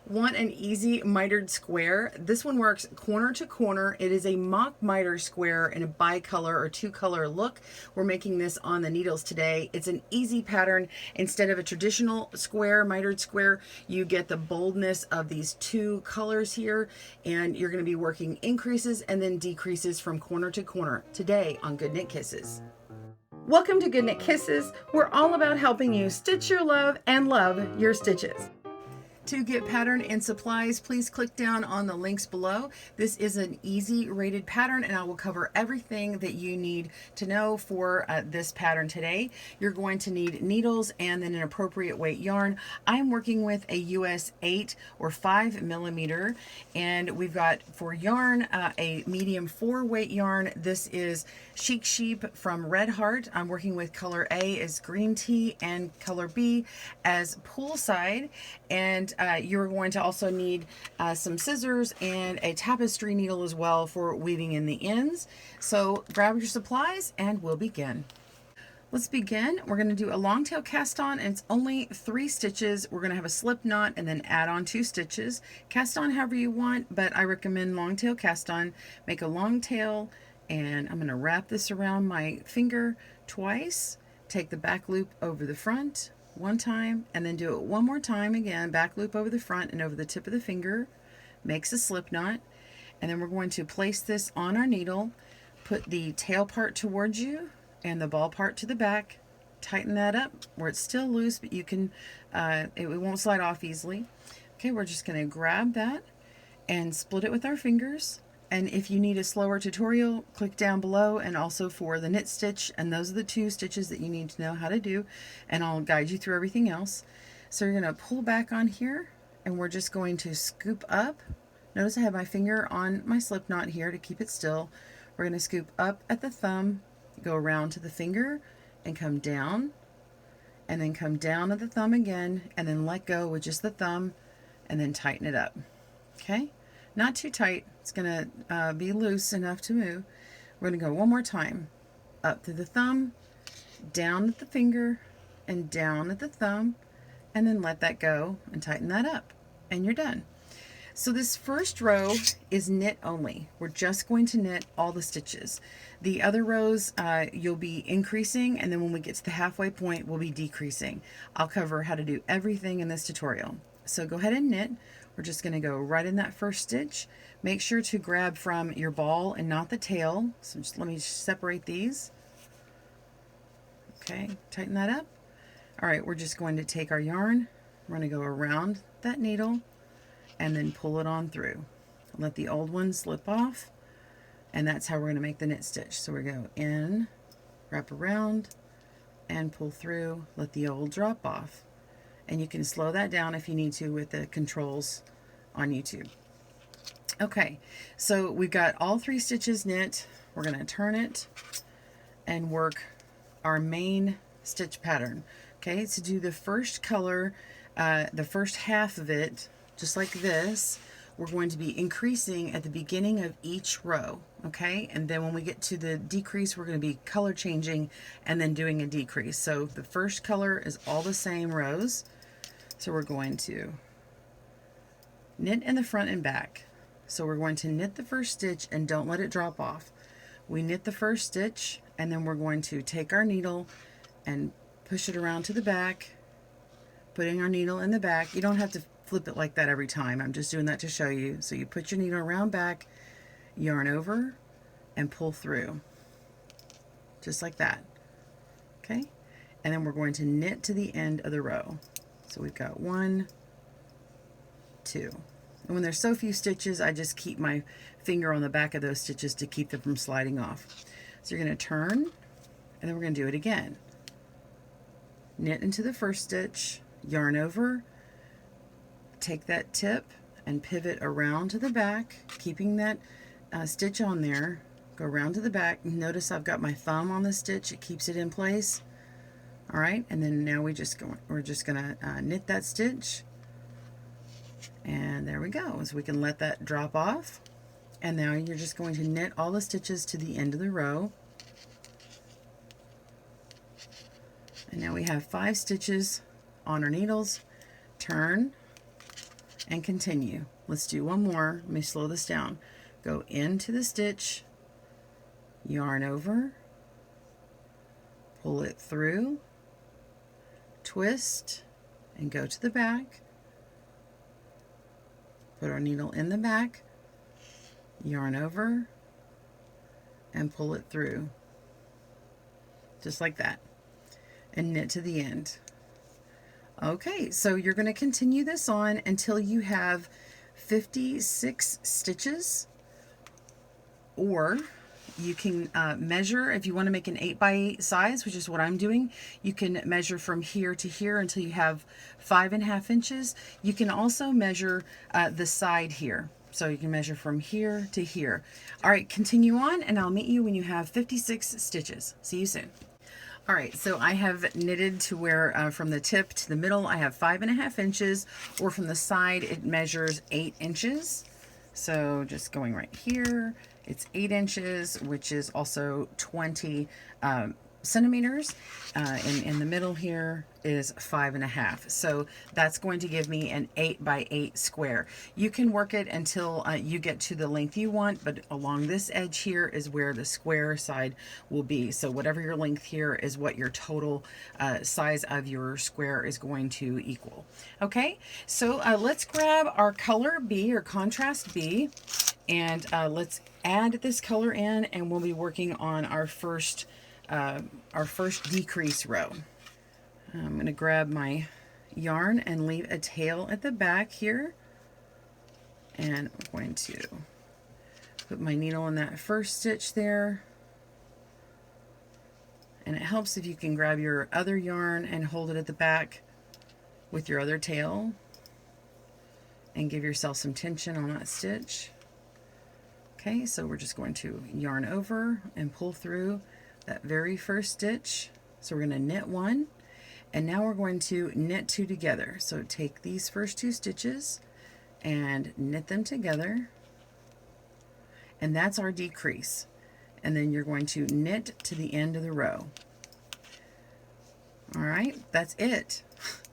Want an easy mitered square? This one works corner to corner. It is a mock miter square in a bicolor or two color look. We're making this on the needles today. It's an easy pattern. Instead of a traditional square, mitered square, you get the boldness of these two colors here, and you're going to be working increases and then decreases from corner to corner today on GoodKnit Kisses. Welcome to GoodKnit Kisses. We're all about helping you stitch your love and love your stitches. To get pattern and supplies, please click down on the links below. This is an easy rated pattern, and I will cover everything that you need to know for this pattern today. You're going to need needles and then an appropriate weight yarn. I'm working with a US 8 or 5 millimeter, and we've got for yarn a medium 4 weight yarn. This is Chic Sheep from Red Heart. I'm working with color A as green tea and color B as poolside, and you're going to also need some scissors and a tapestry needle as well for weaving in the ends. So grab your supplies and we'll begin. Let's begin. We're going to do a long tail cast on, and it's only 3 stitches. We're going to have a slip knot and then add on 2 stitches. Cast on however you want, but I recommend long tail cast on. Make a long tail, and I'm going to wrap this around my finger twice. Take the back loop over the front one time, and then do it one more time again, back loop over the front and over the tip of the finger, makes a slip knot, and then we're going to place this on our needle, put the tail part towards you and the ball part to the back, tighten that up where it's still loose, but you can, it won't slide off easily. Okay, we're just going to grab that and split it with our fingers. And if you need a slower tutorial, click down below, and also for the knit stitch, and those are the 2 stitches that you need to know how to do, and I'll guide you through everything else. So you're going to pull back on here, and we're just going to scoop up. Notice I have my finger on my slip knot here to keep it still. We're going to scoop up at the thumb, go around to the finger, and come down, and then come down at the thumb again, and then let go with just the thumb, and then tighten it up. Okay? Not too tight. It's going to be loose enough to move. We're going to go one more time. Up through the thumb, down at the finger, and down at the thumb, and then let that go and tighten that up. And you're done. So this first row is knit only. We're just going to knit all the stitches. The other rows you'll be increasing, and then when we get to the halfway point, we'll be decreasing. I'll cover how to do everything in this tutorial. So go ahead and knit. We're just going to go right in that first stitch. Make sure to grab from your ball and not the tail. So just let me separate these. Okay, tighten that up. All right, we're just going to take our yarn. We're going to go around that needle and then pull it on through. Let the old one slip off, and that's how we're going to make the knit stitch. So we go in, wrap around, and pull through. Let the old drop off. And you can slow that down if you need to with the controls on YouTube. Okay, so we've got all 3 stitches knit. We're going to turn it and work our main stitch pattern. Okay, to do the first color, the first half of it, just like this, we're going to be increasing at the beginning of each row. Okay, and then when we get to the decrease, we're going to be color changing and then doing a decrease. So the first color is all the same rows. So we're going to knit in the front and back. So we're going to knit the first stitch and don't let it drop off. We knit the first stitch, and then we're going to take our needle and push it around to the back, putting our needle in the back. You don't have to flip it like that every time. I'm just doing that to show you. So you put your needle around back, yarn over, and pull through. Just like that. Okay? And then we're going to knit to the end of the row. So we've got 1, 2. And when there's so few stitches, I just keep my finger on the back of those stitches to keep them from sliding off. So you're going to turn, and then we're going to do it again. Knit into the first stitch, yarn over, take that tip and pivot around to the back, keeping that stitch on there. Go around to the back. Notice I've got my thumb on the stitch. It keeps it in place. All right, and then now we're just going to knit that stitch, and there we go. So we can let that drop off, and now you're just going to knit all the stitches to the end of the row. And now we have 5 stitches on our needles. Turn, and continue. Let's do one more. Let me slow this down. Go into the stitch, yarn over, pull it through, twist, and go to the back. Put our needle in the back, yarn over, and pull it through. Just like that. And knit to the end. Okay, so you're going to continue this on until you have 56 stitches, or you can measure if you want to make an 8x8 size, which is what I'm doing. You can measure from here to here until you have 5.5 inches. You can also measure the side here. So you can measure from here to here. All right, continue on, and I'll meet you when you have 56 stitches. See you soon. All right, so I have knitted to where from the tip to the middle I have 5.5 inches, or from the side it measures 8 inches. So just going right here, it's 8 inches, which is also 20 centimeters. In the middle here is 5.5. So that's going to give me an 8x8 square. You can work it until you get to the length you want, but along this edge here is where the square side will be. So whatever your length here is what your total size of your square is going to equal. Okay, so let's grab our color B, or contrast B, and let's add this color in, and we'll be working on our first decrease row. I'm going to grab my yarn and leave a tail at the back here, and I'm going to put my needle in that first stitch there. And it helps if you can grab your other yarn and hold it at the back with your other tail and give yourself some tension on that stitch. Okay, so we're just going to yarn over and pull through that very first stitch. So we're going to knit one, and now we're going to knit two together. So take these first two stitches and knit them together, and that's our decrease. And then you're going to knit to the end of the row. All right, that's it.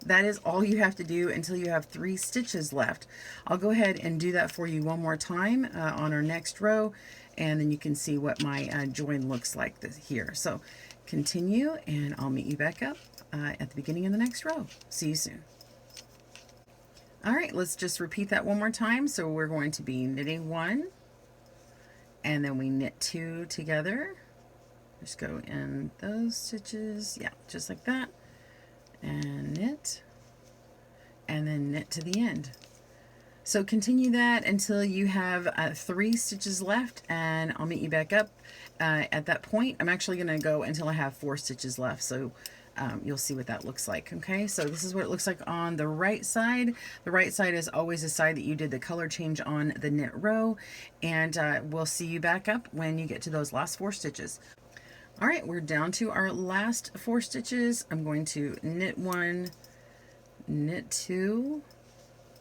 That is all you have to do until you have 3 stitches left. I'll go ahead and do that for you one more time on our next row, and then you can see what my join looks like here. So continue, and I'll meet you back up at the beginning of the next row. See you soon. All right, let's just repeat that one more time. So we're going to be knitting 1, and then we knit 2 together. Just go in those stitches, yeah, just like that, and knit, and then knit to the end. So continue that until you have 3 stitches left, and I'll meet you back up at that point. I'm actually going to go until I have 4 stitches left, so you'll see what that looks like. Okay, so this is what it looks like on the right side. The right side is always the side that you did the color change on the knit row, and we'll see you back up when you get to those last 4 stitches. All right, we're down to our last 4 stitches. I'm going to knit 1, knit 2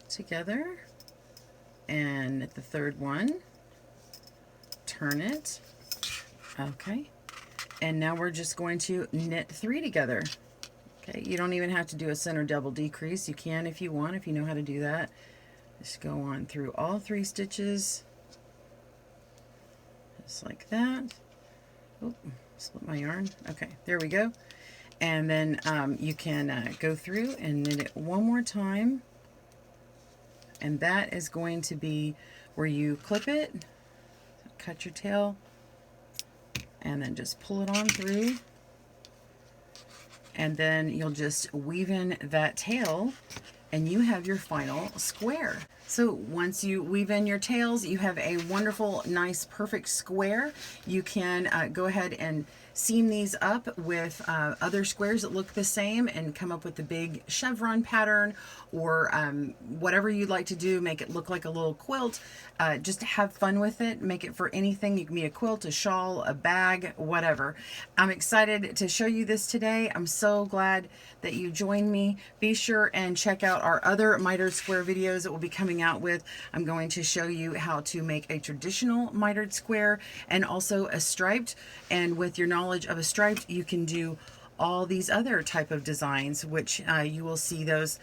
together, and knit the third one, turn it, okay, and now we're just going to knit 3 together. Okay, you don't even have to do a center double decrease. You can if you want, if you know how to do that. Just go on through all 3 stitches, just like that. Oop, split my yarn. Okay, there we go. And then you can go through and knit it one more time, and that is going to be where you clip it, cut your tail, and then just pull it on through, and then you'll just weave in that tail, and you have your final square. So once you weave in your tails, you have a wonderful, nice, perfect square. You can go ahead and seam these up with other squares that look the same and come up with the big chevron pattern, or whatever you'd like to do. Make it look like a little quilt. Just have fun with it. Make it for anything. You can be a quilt, a shawl, a bag, whatever. I'm excited to show you this today. I'm so glad that you joined me. Be sure and check out our other mitered square videos that we'll be coming out with. I'm going to show you how to make a traditional mitered square and also a striped, and with your knowledge of a striped, you can do all these other type of designs, which you will see those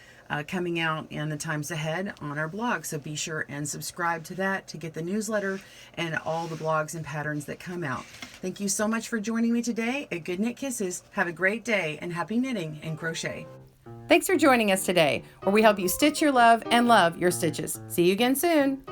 coming out in the times ahead on our blog. So be sure and subscribe to that to get the newsletter and all the blogs and patterns that come out. Thank you so much for joining me today at Good Knit Kisses. Have a great day and happy knitting and crochet. Thanks for joining us today, where we help you stitch your love and love your stitches. See you again soon.